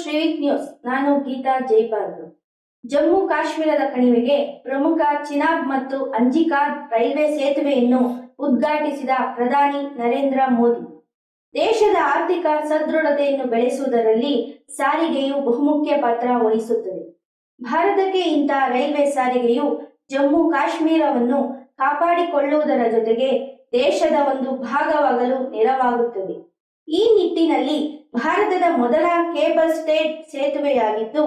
ಶ್ರೀವಿಕ್ news. ನಾನು ಗೀತಾ ಜೈಪಾಲ್. ಜಮ್ಮು ಕಾಶ್ಮೀರದ ಕಣಿವೆಗೆ ಪ್ರಮುಖ ಚಿನಾಬ್ ಮತ್ತು ಅಂಜಿಕಾದ್ ರೈಲ್ವೆ ಸೇತುವೆಯನ್ನು ಉದ್ಘಾಟಿಸಿದ ಪ್ರಧಾನಿ ನರೇಂದ್ರ ಮೋದಿ. ದೇಶದ ಆರ್ಥಿಕ ಸದೃಢತೆಯನ್ನು ಬೆಳೆಸುವುದರಲ್ಲಿ ಸಾರಿಗೆಯು ಬಹುಮುಖ್ಯ ಪಾತ್ರ ವಹಿಸುತ್ತದೆ. ಭಾರತಕ್ಕೆ ಇಂತಹ ರೈಲ್ವೆ ಸಾರಿಗೆಯು ಜಮ್ಮು ಕಾಶ್ಮೀರವನ್ನು ಕಾಪಾಡಿಕೊಳ್ಳುವುದರ ಜೊತೆಗೆ ದೇಶದ ಒಂದು ಭಾಗವಾಗಲು ನೆರವಾಗುತ್ತದೆ. ಈ ನಿಟ್ಟಿನಲ್ಲಿ ಭಾರತದ ಮೊದಲ ಕೇಬಲ್ ಸ್ಟೇಡ್ ಸೇತುವೆಯಾಗಿದ್ದು,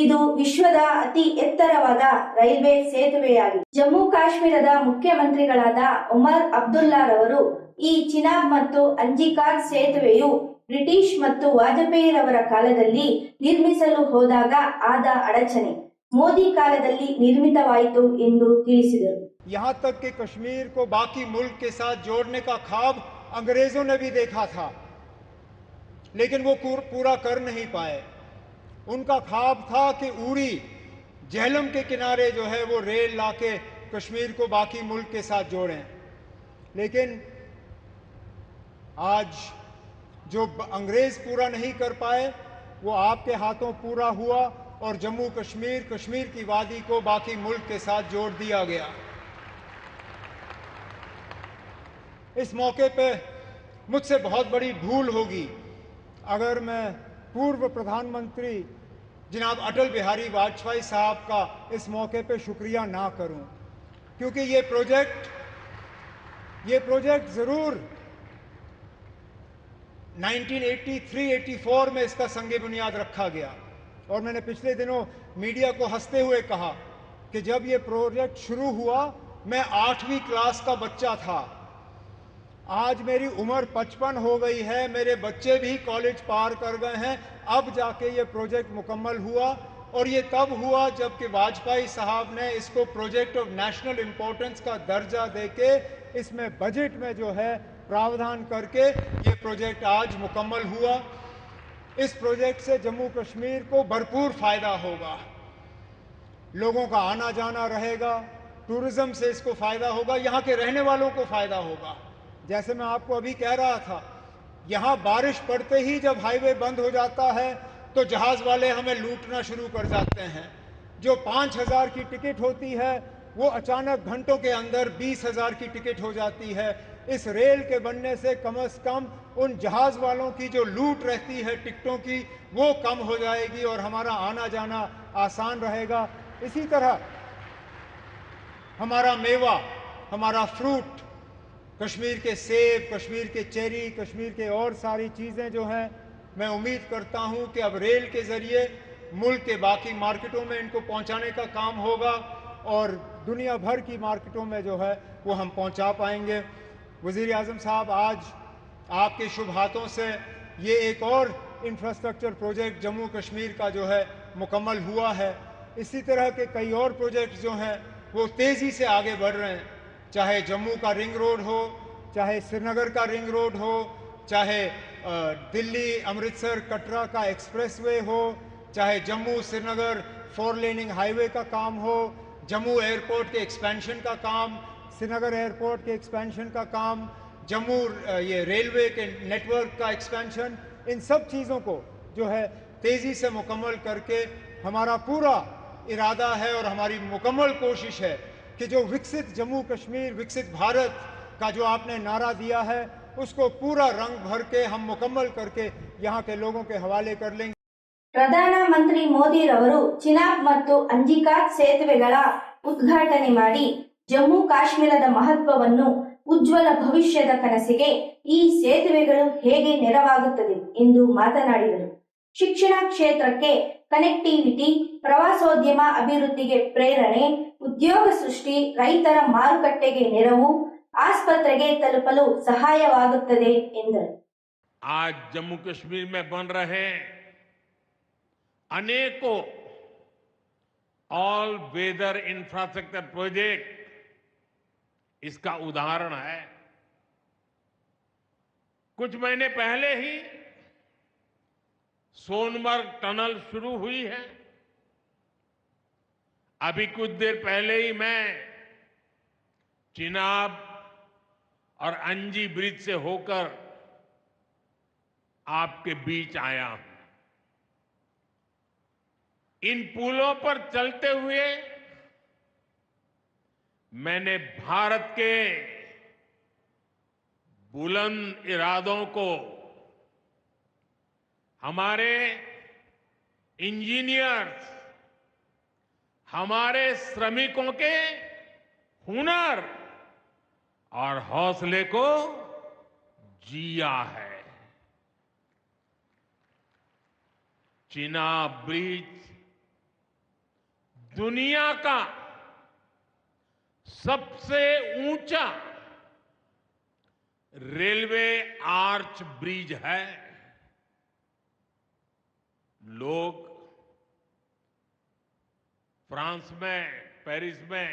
ಇದು ವಿಶ್ವದ ಅತಿ ಎತ್ತರವಾದ ರೈಲ್ವೆ ಸೇತುವೆಯಾಗಿದೆ. ಜಮ್ಮು ಕಾಶ್ಮೀರದ ಮುಖ್ಯಮಂತ್ರಿಗಳಾದ ಒಮರ್ ಅಬ್ದುಲ್ಲಾರವರು ಈ ಚಿನಾಬ್ ಮತ್ತು ಅಂಜಿಕಾದ್ ಸೇತುವೆಯು ಬ್ರಿಟಿಷ್ ಮತ್ತು ವಾಜಪೇಯಿರವರ ಕಾಲದಲ್ಲಿ ನಿರ್ಮಿಸಲು ಹೋದಾಗ ಆದ ಅಡಚಣೆ ಮೋದಿ ಕಾಲದಲ್ಲಿ ನಿರ್ಮಿತವಾಯಿತು ಎಂದು ತಿಳಿಸಿದರು. यहाँ तक कि कश्मीर को बाकी मुल्क के साथ जोड़ने का ख्वाब अंग्रेजों ने भी देखा था, लेकिन वो पूरा कर नहीं पाए। उनका ख्वाब था कि उड़ी झेलम के किनारे जो है वो रेल लाके कश्मीर को बाकी मुल्क के साथ जोड़ें, लेकिन आज जो अंग्रेज पूरा नहीं कर पाए वो आपके हाथों पूरा हुआ और जम्मू कश्मीर की वादी को बाकी मुल्क के साथ जोड़ दिया गया। इस मौके पे मुझसे बहुत बड़ी भूल होगी अगर मैं पूर्व प्रधानमंत्री जनाब अटल बिहारी वाजपेयी साहब का इस मौके पे शुक्रिया ना करूं, क्योंकि ये प्रोजेक्ट जरूर 1983-84 में इसका संगे बुनियाद रखा गया और मैंने पिछले दिनों मीडिया को हंसते हुए कहा कि जब ये प्रोजेक्ट शुरू हुआ मैं 8वीं क्लास का बच्चा था। आज मेरी उम्र 55 हो गई है, मेरे बच्चे भी कॉलेज पार कर गए हैं। अब जाके ये प्रोजेक्ट मुकम्मल हुआ और ये तब हुआ जबकि वाजपेयी साहब ने इसको प्रोजेक्ट ऑफ नेशनल इंपॉर्टेंस का दर्जा देके इसमें बजट में जो है प्रावधान करके ये प्रोजेक्ट आज मुकम्मल हुआ। इस प्रोजेक्ट से जम्मू कश्मीर को भरपूर फायदा होगा, लोगों का आना जाना रहेगा, टूरिज्म से इसको फायदा होगा, यहाँ के रहने वालों को फायदा होगा। जैसे मैं आपको अभी कह रहा था, यहाँ बारिश पड़ते ही जब हाईवे बंद हो जाता है तो जहाज वाले हमें लूटना शुरू कर जाते हैं। जो 5,000 की टिकट होती है वो अचानक घंटों के अंदर 20,000 की टिकट हो जाती है। इस रेल के बनने से कम उन जहाज वालों की जो लूट रहती है टिकटों की वो कम हो जाएगी और हमारा आना जाना आसान रहेगा। इसी तरह हमारा मेवा, हमारा फ्रूट, कश्मीर के सेब, कश्मीर के चेरी, कश्मीर के और सारी चीज़ें जो हैं, मैं उम्मीद करता हूं कि अब रेल के ज़रिए मुल्क के बाकी मार्केटों में इनको पहुंचाने का काम होगा और दुनिया भर की मार्केटों में जो है वो हम पहुंचा पाएंगे। वज़ीर आज़म साहब, आज आपके शुभ हाथों से ये एक और इंफ्रास्ट्रक्चर प्रोजेक्ट जम्मू कश्मीर का जो है मुकम्मल हुआ है। इसी तरह के कई और प्रोजेक्ट जो हैं वो तेज़ी से आगे बढ़ रहे हैं, चाहे जम्मू का रिंग रोड हो, चाहे श्रीनगर का रिंग रोड हो, चाहे दिल्ली अमृतसर कटरा का एक्सप्रेसवे हो, चाहे जम्मू श्रीनगर 4 लेनिंग हाईवे का काम हो, जम्मू एयरपोर्ट के एक्सपेंशन का काम, श्रीनगर एयरपोर्ट के एक्सपेंशन का काम, जम्मू ये रेलवे के नेटवर्क का एक्सपेंशन, इन सब चीज़ों को जो है तेज़ी से मुकम्मल करके हमारा पूरा इरादा है और हमारी मुकम्मल कोशिश है कि जो विकसित जम्मू कश्मीर, विकसित भारत का जो आपने नारा दिया है उसको पूरा रंग भर के हम मुकम्मल करके यहाँ के लोगों के हवाले कर लेंगे। ಪ್ರಧಾನಮಂತ್ರಿ ಮೋದಿರವರು ಚಿನಾಬ್ ಮತ್ತು ಅಂಜಿಕಾದ್ ಸೇತುವೆಗಳ ಉದ್ಘಾಟನೆ ಮಾಡಿ ಜಮ್ಮು ಕಾಶ್ಮೀರದ ಮಹತ್ವವನ್ನು, ಉಜ್ವಲ ಭವಿಷ್ಯದ ಕನಸಿಗೆ ಈ ಸೇತುವೆಗಳು ಹೇಗೆ ನೆರವಾಗುತ್ತದೆ ಎಂದು ಮಾತನಾಡಿದರು. ಶಿಕ್ಷಣ ಕ್ಷೇತ್ರಕ್ಕೆ ಕನೆಕ್ಟಿವಿಟಿ, ಪ್ರವಾಸೋದ್ಯಮ ಅಭಿವೃದ್ಧಿಗೆ ಪ್ರೇರಣೆ, ಉದ್ಯೋಗ ಸೃಷ್ಟಿ, ರೈತರ ಮಾರುಕಟ್ಟೆಗೆ ನೆರವು, ಆಸ್ಪತ್ರೆಗೆ ತಲುಪಲು ಸಹಾಯವಾಗುತ್ತದೆ ಎಂದರು. आज जम्मू कश्मीर में बन रहे अनेकों ऑल वेदर इंफ्रास्ट्रक्चर प्रोजेक्ट इसका उदाहरण है। कुछ महीने पहले ही सोनमर्ग टनल शुरू हुई है। अभी कुछ देर पहले ही मैं चिनाब और अंजी ब्रिज से होकर आपके बीच आया हूं। इन पुलों पर चलते हुए मैंने भारत के बुलंद इरादों को, हमारे इंजीनियर्स, हमारे श्रमिकों के हुनर और हौसले को जिया है। चिनाब ब्रिज दुनिया का सबसे ऊंचा रेलवे आर्च ब्रिज है। लोग फ्रांस में, पेरिस में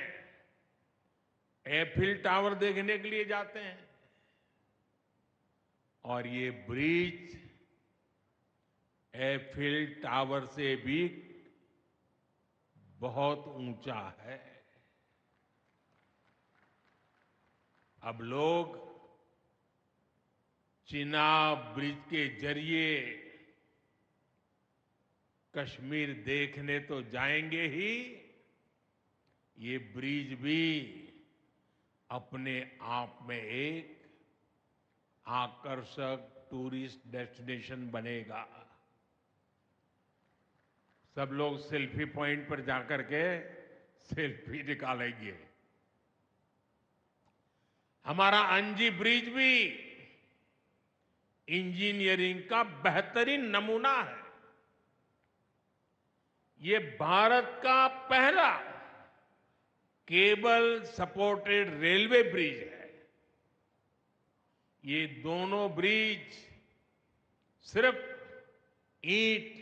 एफिल टावर देखने के लिए जाते हैं और ये ब्रिज एफिल टावर से भी बहुत ऊंचा है। अब लोग चिनाब ब्रिज के जरिए कश्मीर देखने तो जाएंगे ही, ये ब्रिज भी अपने आप में एक आकर्षक टूरिस्ट डेस्टिनेशन बनेगा। सब लोग सेल्फी पॉइंट पर जाकर के सेल्फी निकालेंगे। हमारा अंजी ब्रिज भी इंजीनियरिंग का बेहतरीन नमूना है। ये भारत का पहला केबल सपोर्टेड रेलवे ब्रिज है। ये दोनों ब्रिज सिर्फ ईंट,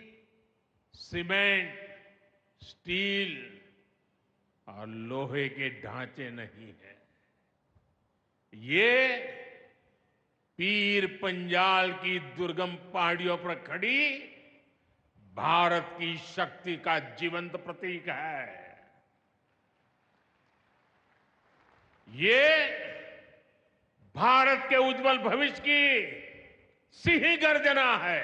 सीमेंट, स्टील और लोहे के ढांचे नहीं है। ये पीर पंजाल की दुर्गम पहाड़ियों पर खड़ी भारत की शक्ति का जीवंत प्रतीक है। ये भारत के उज्जवल भविष्य की सिंह गर्जना है।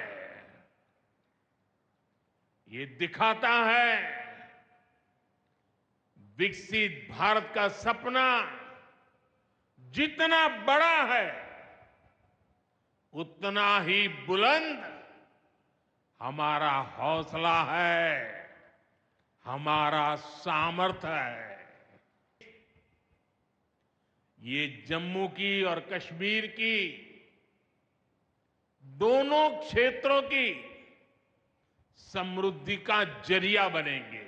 ये दिखाता है विकसित भारत का सपना जितना बड़ा है उतना ही बुलंद हमारा हौसला है, हमारा सामर्थ्य है। ये जम्मू की और कश्मीर की दोनों क्षेत्रों की समृद्धि का जरिया बनेंगे।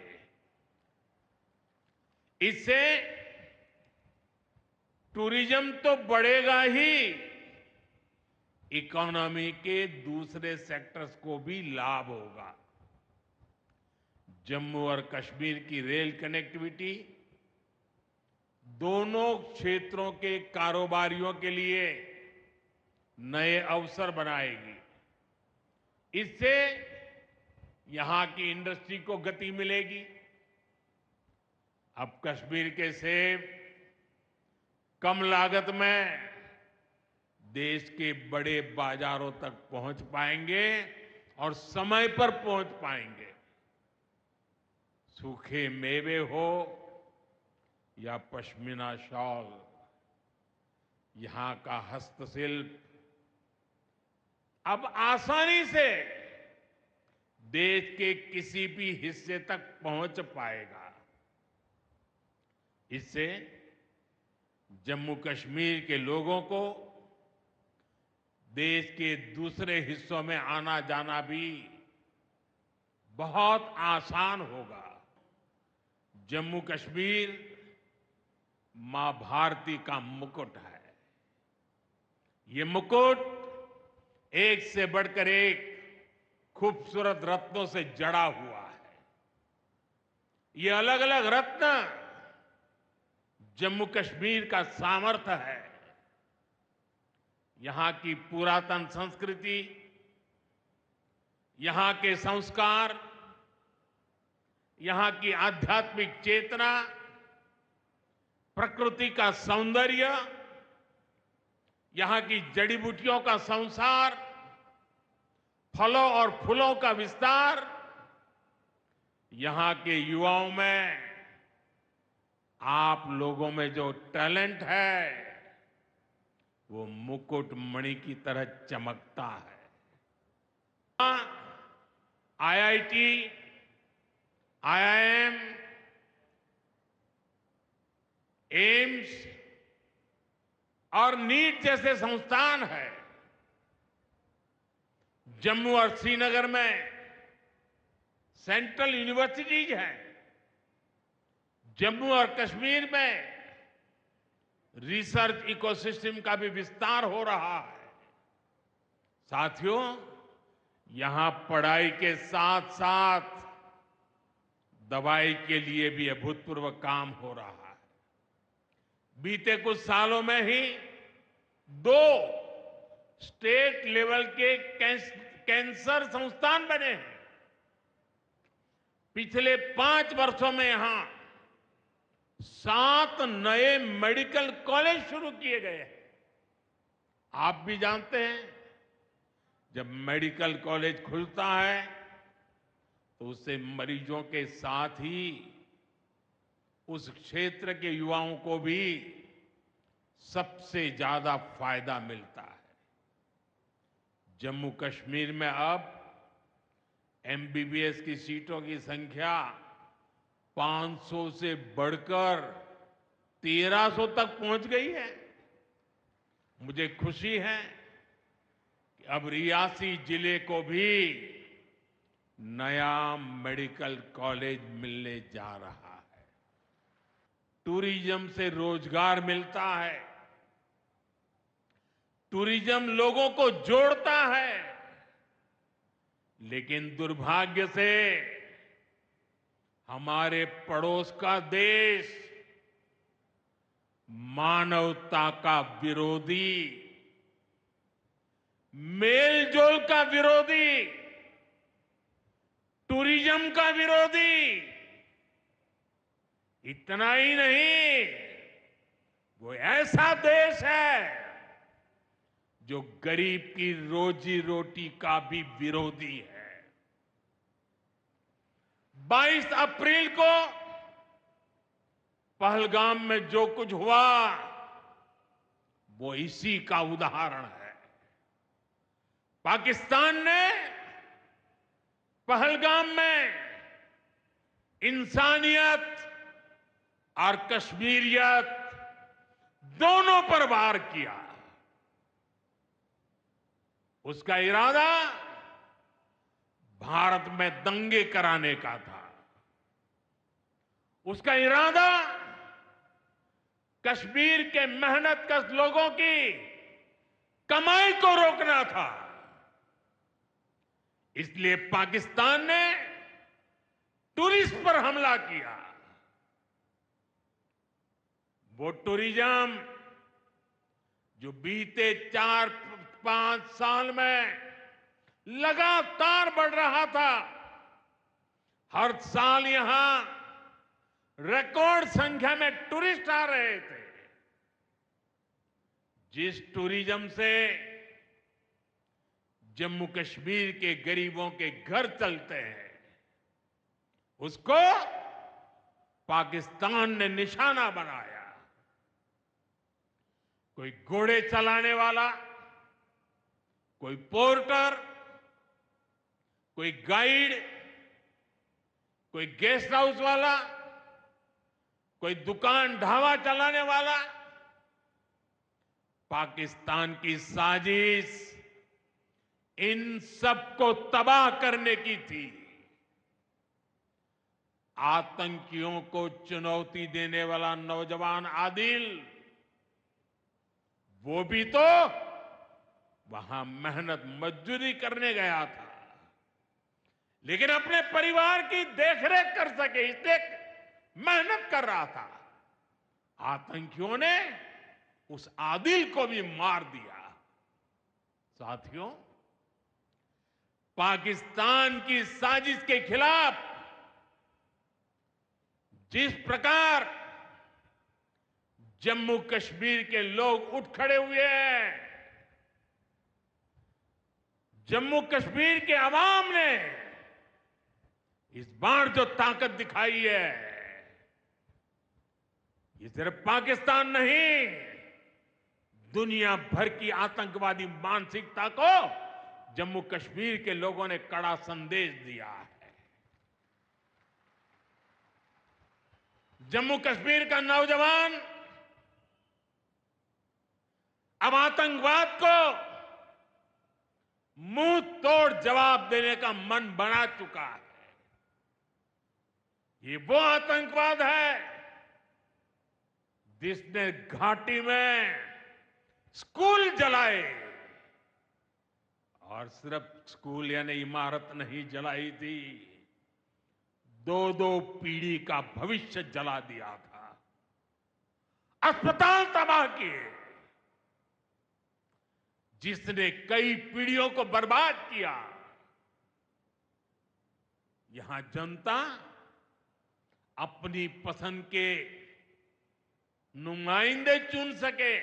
इससे टूरिज्म तो बढ़ेगा ही, इकोनॉमी के दूसरे सेक्टर्स को भी लाभ होगा। जम्मू और कश्मीर की रेल कनेक्टिविटी दोनों क्षेत्रों के कारोबारियों के लिए नए अवसर बनाएगी। इससे यहां की इंडस्ट्री को गति मिलेगी। अब कश्मीर के सेब कम लागत में देश के बड़े बाजारों तक पहुंच पाएंगे और समय पर पहुंच पाएंगे। सूखे मेवे हो या पश्मीना शॉल, यहां का हस्तशिल्प अब आसानी से देश के किसी भी हिस्से तक पहुंच पाएगा। इससे जम्मू कश्मीर के लोगों को देश के दूसरे हिस्सों में आना जाना भी बहुत आसान होगा। जम्मू कश्मीर मां भारती का मुकुट है। ये मुकुट एक से बढ़कर एक खूबसूरत रत्नों से जड़ा हुआ है। ये अलग अलग रत्न जम्मू कश्मीर का सामर्थ्य है। यहां की पुरातन संस्कृति, यहां के संस्कार, यहां की आध्यात्मिक चेतना, प्रकृति का सौंदर्य, यहां की जड़ी बूटियों का संसार, फलों और फूलों का विस्तार, यहां के युवाओं में आप लोगों में जो टैलेंट है वो मुकुट मणि की तरह चमकता है। आईआईटी, आईआईएम, एम्स और नीट जैसे संस्थान है। जम्मू और श्रीनगर में सेंट्रल यूनिवर्सिटीज हैं। जम्मू और कश्मीर में रिसर्च इकोसिस्टम का भी विस्तार हो रहा है। साथियों, यहां पढ़ाई के साथ साथ दवाई के लिए भी अभूतपूर्व काम हो रहा है। बीते कुछ सालों में ही 2 स्टेट लेवल के कैंसर संस्थान बने हैं। पिछले 5 वर्षों में यहां 7 नए मेडिकल कॉलेज शुरू किए गए हैं। आप भी जानते हैं, जब मेडिकल कॉलेज खुलता है तो उससे मरीजों के साथ ही उस क्षेत्र के युवाओं को भी सबसे ज्यादा फायदा मिलता है। जम्मू कश्मीर में अब एमबीबीएस की सीटों की संख्या 500 से बढ़कर 1300 तक पहुंच गई है। मुझे खुशी है कि अब रियासी जिले को भी नया मेडिकल कॉलेज मिलने जा रहा है। टूरिज्म से रोजगार मिलता है। टूरिज्म लोगों को जोड़ता है, लेकिन दुर्भाग्य से हमारे पड़ोस का देश मानवता का विरोधी, मेलजोल का विरोधी, टूरिज्म का विरोधी, इतना ही नहीं, वो ऐसा देश है जो गरीब की रोजी रोटी का भी विरोधी है। 22 अप्रैल को पहलगाम में जो कुछ हुआ वो इसी का उदाहरण है। पाकिस्तान ने पहलगाम में इंसानियत और कश्मीरियत दोनों पर वार किया। उसका इरादा भारत में दंगे कराने का था। उसका इरादा कश्मीर के मेहनतकश लोगों की कमाई को रोकना था। इसलिए पाकिस्तान ने टूरिस्ट पर हमला किया। वो टूरिज्म जो बीते 4-5 साल में लगातार बढ़ रहा था, हर साल यहां रिकॉर्ड संख्या में टूरिस्ट आ रहे थे। जिस टूरिज्म से जम्मू कश्मीर के गरीबों के घर चलते हैं, उसको पाकिस्तान ने निशाना बनाया। कोई घोड़े चलाने वाला, कोई पोर्टर, कोई गाइड, कोई गेस्ट हाउस वाला, कोई दुकान ढाबा चलाने वाला, पाकिस्तान की साजिश इन सबको तबाह करने की थी। आतंकियों को चुनौती देने वाला नौजवान आदिल, वो भी तो वहां मेहनत मजदूरी करने गया था, लेकिन अपने परिवार की देखरेख कर सके इसलिए मेहनत कर रहा था। आतंकियों ने उस आदिल को भी मार दिया। साथियों, पाकिस्तान की साजिश के खिलाफ जिस प्रकार जम्मू कश्मीर के लोग उठ खड़े हुए हैं, जम्मू कश्मीर के अवाम ने इस बार जो ताकत दिखाई है, ये सिर्फ पाकिस्तान नहीं, दुनिया भर की आतंकवादी मानसिकता को जम्मू कश्मीर के लोगों ने कड़ा संदेश दिया है। जम्मू कश्मीर का नौजवान अब आतंकवाद को मुंह तोड़ जवाब देने का मन बना चुका है। ये वो आतंकवाद है जिसने घाटी में स्कूल जलाए, और सिर्फ स्कूल यानी इमारत नहीं जलाई थी, दो दो पीढ़ी का भविष्य जला दिया था, अस्पताल तबाह किए, जिसने कई पीढ़ियों को बर्बाद किया। यहां जनता अपनी पसंद के नुमाइंदे चुन सके,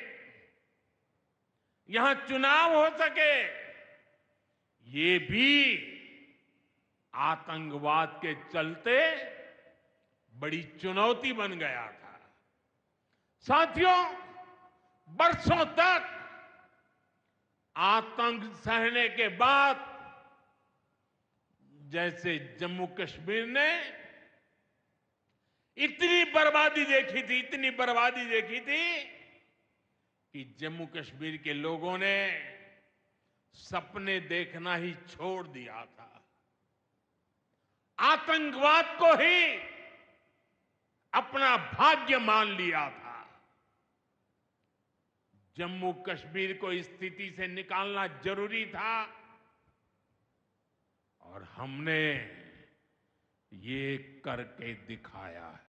यहां चुनाव हो सके, ये भी आतंकवाद के चलते बड़ी चुनौती बन गया था। साथियों, बरसों तक आतंक सहने के बाद जैसे जम्मू कश्मीर ने इतनी बर्बादी देखी थी, इतनी बर्बादी देखी थी कि जम्मू कश्मीर के लोगों ने सपने देखना ही छोड़ दिया था। आतंकवाद को ही अपना भाग्य मान लिया था। जम्मू कश्मीर को इस स्थिति से निकालना जरूरी था, और हमने ये करके दिखाया है।